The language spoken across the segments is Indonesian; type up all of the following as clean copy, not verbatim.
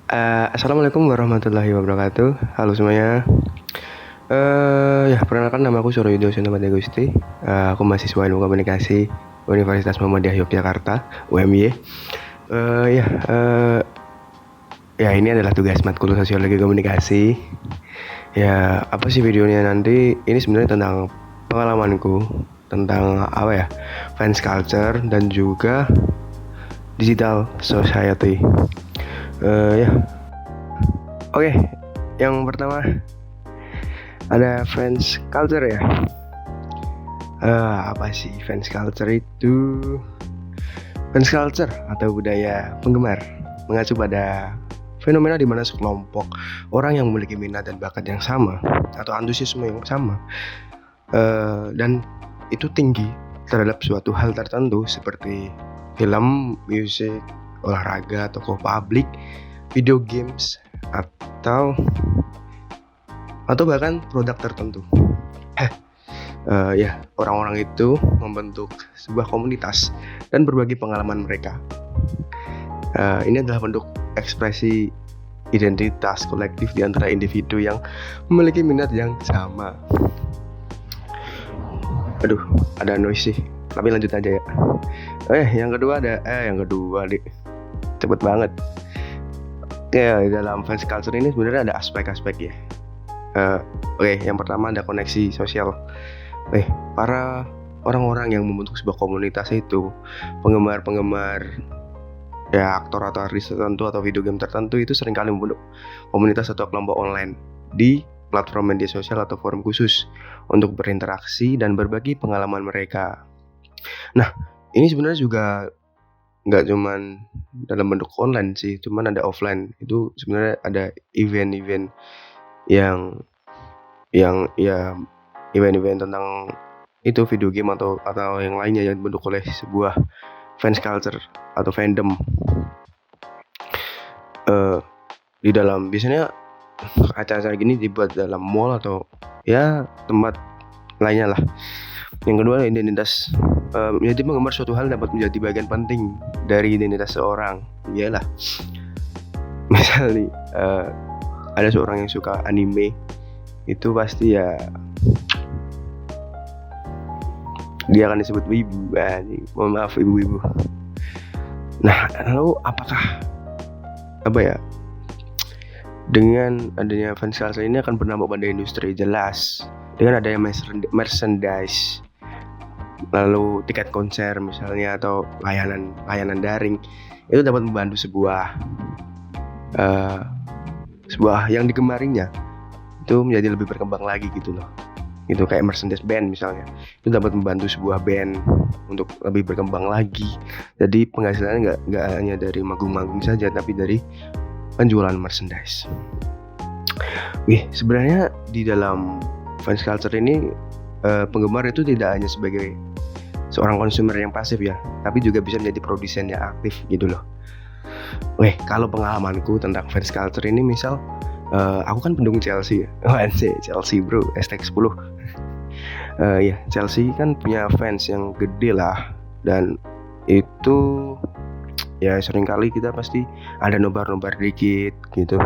Assalamualaikum warahmatullahi wabarakatuh. Halo semuanya. Ya perkenalkan nama aku Suroyudo Senopati Gusti. Aku mahasiswa Ilmu Komunikasi Universitas Muhammadiyah Yogyakarta (UMY). Ya, ya ini adalah tugas matkul Sosiologi Komunikasi. Ya apa sih videonya nanti? Ini sebenarnya tentang pengalamanku tentang apa ya, fans culture dan juga digital society. Ya, oke. Yang pertama ada fans culture ya. Apa sih fans culture itu? Fans culture atau budaya penggemar mengacu pada fenomena di mana sekelompok orang yang memiliki minat dan bakat yang sama atau antusiasme yang sama, dan itu tinggi terhadap suatu hal tertentu seperti film, musik, olahraga, tokoh publik, video games, atau bahkan produk tertentu. Ya, orang-orang itu membentuk sebuah komunitas dan berbagi pengalaman mereka. Ini adalah bentuk ekspresi identitas kolektif di antara individu yang memiliki minat yang sama. Aduh, ada noise sih. Tapi lanjut aja ya. Yang kedua nih. Cepet banget. Ya, dalam fans culture ini sebenarnya ada aspek-aspek ya. Yang pertama ada koneksi sosial. Para orang-orang yang membentuk sebuah komunitas itu, penggemar ya, aktor atau artis tertentu atau video game tertentu itu seringkali membentuk komunitas atau kelompok online di platform media sosial atau forum khusus untuk berinteraksi dan berbagi pengalaman mereka. Nah, ini sebenarnya juga nggak cuman dalam bentuk online sih, cuman ada offline. Itu sebenarnya ada event-event yang ya event-event tentang itu video game atau yang lainnya yang dibentuk oleh sebuah fans culture atau fandom. Di dalam biasanya acara-acara gini dibuat dalam mall atau ya tempat lainnya lah. Yang kedua, identitas. Menjadi penggemar suatu hal dapat menjadi bagian penting dari identitas seorang. Iyalah, misal nih ada seorang yang suka anime, itu pasti ya dia akan disebut wibu. Mohon maaf ibu-ibu. Nah, lalu apakah dengan adanya fans culture ini akan berdampak pada industri? Jelas, dengan adanya merchandise, lalu tiket konser misalnya, atau layanan daring, itu dapat membantu sebuah yang digemarinya itu menjadi lebih berkembang lagi gitu loh. Itu kayak merchandise band misalnya, itu dapat membantu sebuah band untuk lebih berkembang lagi. Jadi penghasilannya nggak hanya dari manggung-manggung saja, tapi dari penjualan merchandise. Sebenarnya di dalam fans culture ini penggemar itu tidak hanya sebagai seorang konsumer yang pasif ya, tapi juga bisa menjadi produsen yang aktif gitu loh. Kalau pengalamanku tentang fans culture ini, misal aku kan pendukung Chelsea ya. Chelsea bro, #10. Ya, Chelsea kan punya fans yang gede lah, dan itu ya seringkali kita pasti ada nobar-nobar dikit gitu.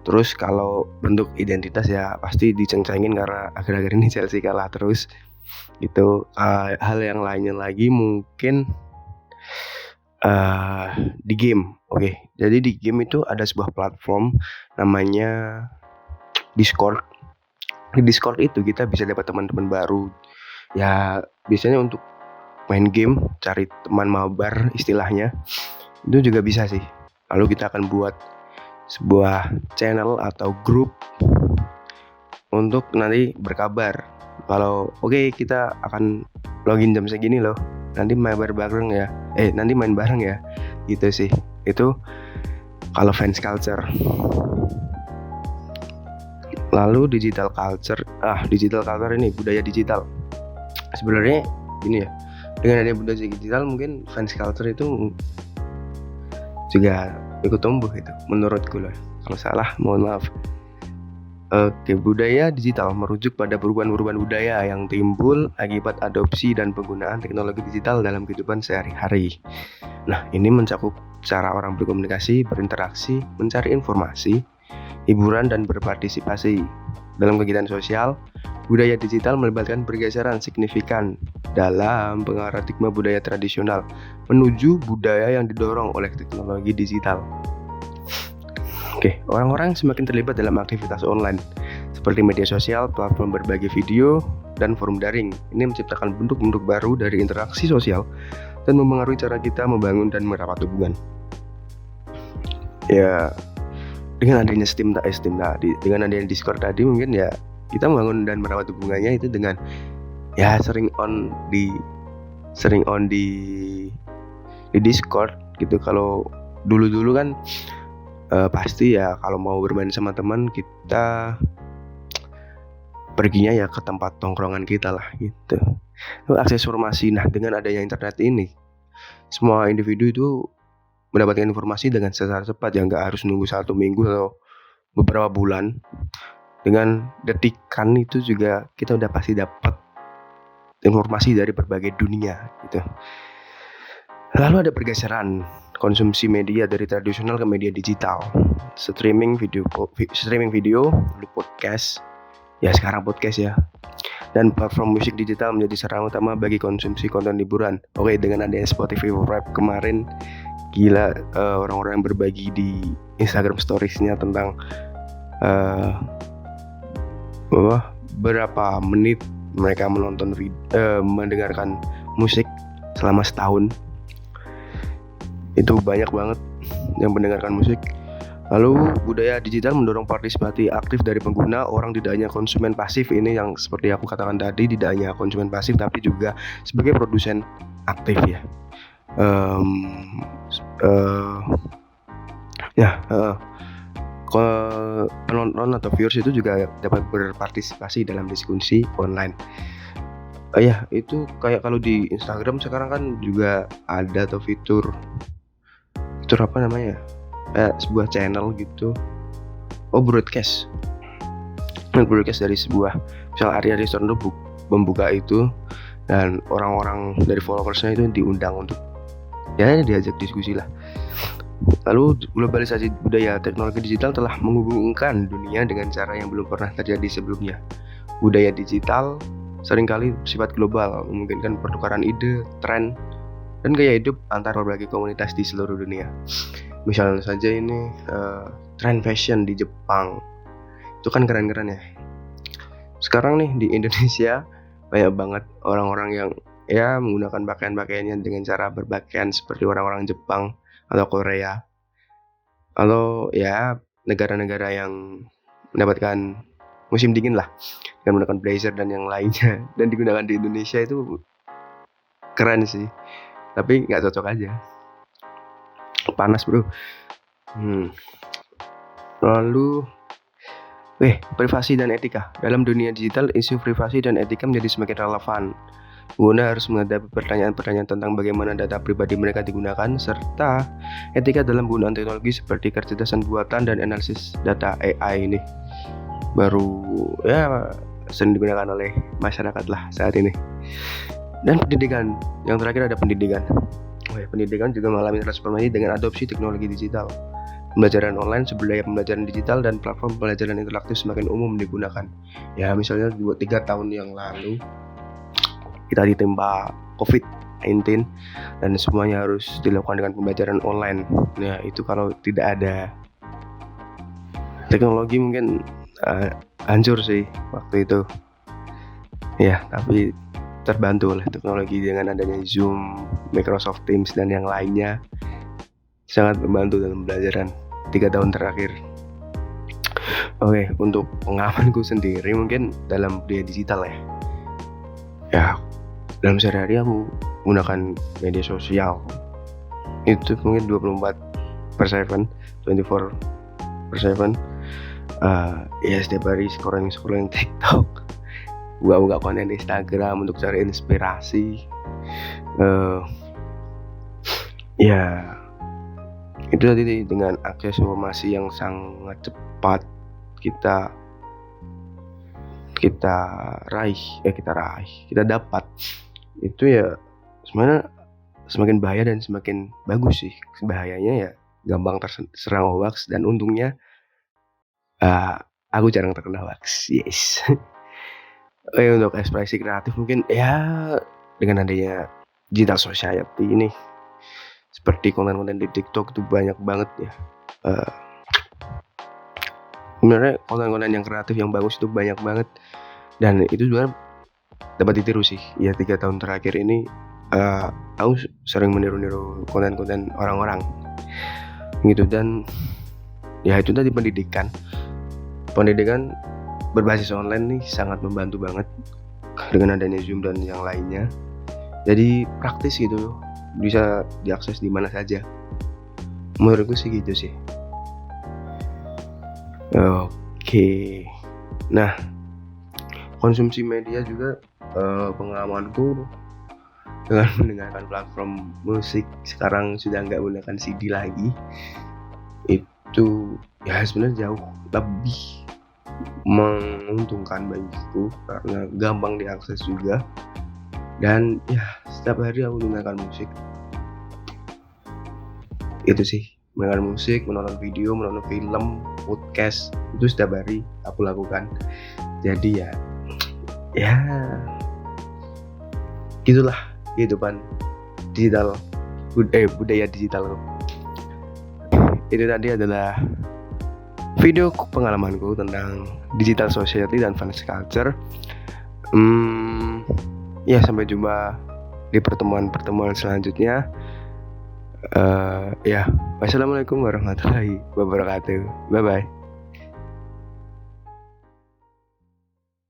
Terus kalau bentuk identitas ya pasti diceng-cengin karena akhir-akhir ini Chelsea kalah terus gitu. Hal yang lainnya lagi mungkin di game. Jadi di game itu ada sebuah platform namanya Discord. Di Discord itu kita bisa dapat teman-teman baru. Ya biasanya untuk main game, cari teman mabar istilahnya, itu juga bisa sih. Lalu kita akan buat sebuah channel atau grup untuk nanti berkabar kalau kita akan login jam segini loh, nanti main bareng ya, nanti main bareng ya, gitu sih. Itu kalau fans culture. Lalu digital culture ini budaya digital. Sebenarnya gini ya, dengan adanya budaya digital mungkin fans culture itu juga ikut tumbuh gitu, menurutku lah. Kalau salah mohon maaf. Budaya digital merujuk pada perubahan-perubahan budaya yang timbul akibat adopsi dan penggunaan teknologi digital dalam kehidupan sehari-hari. Nah, ini mencakup cara orang berkomunikasi, berinteraksi, mencari informasi, hiburan, dan berpartisipasi. Dalam kegiatan sosial, budaya digital melibatkan pergeseran signifikan dalam paradigma budaya tradisional menuju budaya yang didorong oleh teknologi digital. Oke, orang-orang semakin terlibat dalam aktivitas online seperti media sosial, platform berbagi video, dan forum daring. Ini menciptakan bentuk-bentuk baru dari interaksi sosial dan mempengaruhi cara kita membangun dan merawat hubungan. Ya, dengan adanya Steam tadi, dengan adanya Discord tadi, mungkin ya kita membangun dan merawat hubungannya itu dengan ya sering on di Discord gitu. Kalau dulu kan pasti ya kalau mau bermain sama teman kita perginya ya ke tempat tongkrongan kita lah gitu. Akses informasi, nah dengan adanya internet ini semua individu itu mendapatkan informasi dengan secara cepat, ya nggak harus nunggu 1 minggu atau beberapa bulan. Dengan detikan itu juga kita udah pasti dapat informasi dari berbagai dunia gitu. Lalu ada pergeseran konsumsi media dari tradisional ke media digital, streaming video, lalu podcast, ya sekarang podcast ya, dan platform musik digital menjadi sarana utama bagi konsumsi konten liburan. Oke, dengan adanya Spotify Wrapped kemarin, gila, orang-orang yang berbagi di Instagram Stories-nya tentang berapa menit mereka mendengarkan musik selama setahun. Itu banyak banget yang mendengarkan musik. Lalu budaya digital mendorong partisipasi aktif dari pengguna. Orang tidak hanya konsumen pasif, ini yang seperti aku katakan tadi, tidak hanya konsumen pasif tapi juga sebagai produsen aktif ya. Penonton atau viewers itu juga dapat berpartisipasi dalam diskusi online. Itu kayak kalau di Instagram sekarang kan juga ada tuh fitur apa namanya, sebuah channel gitu, broadcast dari sebuah, misal Arya Restoran itu membuka itu, dan orang-orang dari followersnya itu diundang untuk ya diajak diskusi lah. Lalu globalisasi budaya, teknologi digital telah menghubungkan dunia dengan cara yang belum pernah terjadi sebelumnya. Budaya digital seringkali bersifat global, memungkinkan pertukaran ide, tren, dan gaya hidup antar berbagai komunitas di seluruh dunia. Misalnya saja ini tren fashion di Jepang, itu kan keren-keren ya. Sekarang nih di Indonesia banyak banget orang-orang yang ya menggunakan pakaian-pakaiannya dengan cara berpakaian seperti orang-orang Jepang atau Korea, atau ya negara-negara yang mendapatkan musim dingin lah, dengan menggunakan blazer dan yang lainnya, dan digunakan di Indonesia itu keren sih, tapi nggak cocok aja, panas bro. Lalu privasi dan etika. Dalam dunia digital, isu privasi dan etika menjadi semakin relevan. Pengguna harus menghadapi pertanyaan-pertanyaan tentang bagaimana data pribadi mereka digunakan, serta etika dalam penggunaan teknologi seperti kecerdasan buatan dan analisis data. AI ini baru ya sering digunakan oleh masyarakat lah saat ini. Dan pendidikan, yang terakhir ada pendidikan. Pendidikan juga mengalami transformasi dengan adopsi teknologi digital. Pembelajaran online, budaya pembelajaran digital, dan platform pembelajaran interaktif semakin umum digunakan. Ya misalnya 2-3 tahun yang lalu kita ditimpa COVID-19 dan semuanya harus dilakukan dengan pembelajaran online. Ya itu kalau tidak ada teknologi mungkin hancur sih waktu itu. Ya tapi terbantu oleh teknologi dengan adanya Zoom, Microsoft Teams, dan yang lainnya, sangat membantu dalam pembelajaran 3 tahun terakhir. Oke, untuk pengalamanku sendiri mungkin dalam budaya digital ya dalam sehari-hari aku menggunakan media sosial itu mungkin 24/7, 24/7. Ya setiap hari scrolling TikTok, buka konten Instagram untuk cari inspirasi. Ya itu tadi, dengan akses informasi yang sangat cepat kita dapat, itu ya sebenarnya semakin bahaya dan semakin bagus sih. Bahayanya ya gampang terserang hoax, dan untungnya aku jarang terkena hoax. Yes. Untuk ekspresi kreatif mungkin ya dengan adanya digital society ini, seperti konten-konten di TikTok itu banyak banget ya. Sebenarnya konten-konten yang kreatif yang bagus itu banyak banget, dan itu juga dapat ditiru sih. Ya 3 tahun terakhir ini aku sering meniru-niru konten-konten orang-orang gitu, dan ya itu tadi pendidikan berbasis online nih sangat membantu banget dengan adanya Zoom dan yang lainnya. Jadi praktis gitu, bisa diakses di mana saja. Menurutku sih gitu sih. Oke. Nah, konsumsi media juga pengalamanku dengan mendengarkan platform musik, sekarang sudah nggak menggunakan CD lagi. Itu ya sebenarnya jauh lebih menguntungkan bagiku karena gampang diakses juga, dan ya setiap hari aku mendengarkan musik. Itu sih, mendengarkan musik, menonton video, menonton film, podcast, itu setiap hari aku lakukan. Jadi ya gitulah kehidupan digital, budaya digital. Itu tadi adalah video pengalamanku tentang digital society dan fans culture. Ya sampai jumpa di pertemuan selanjutnya. Ya, wassalamualaikum warahmatullahi wabarakatuh. Bye bye.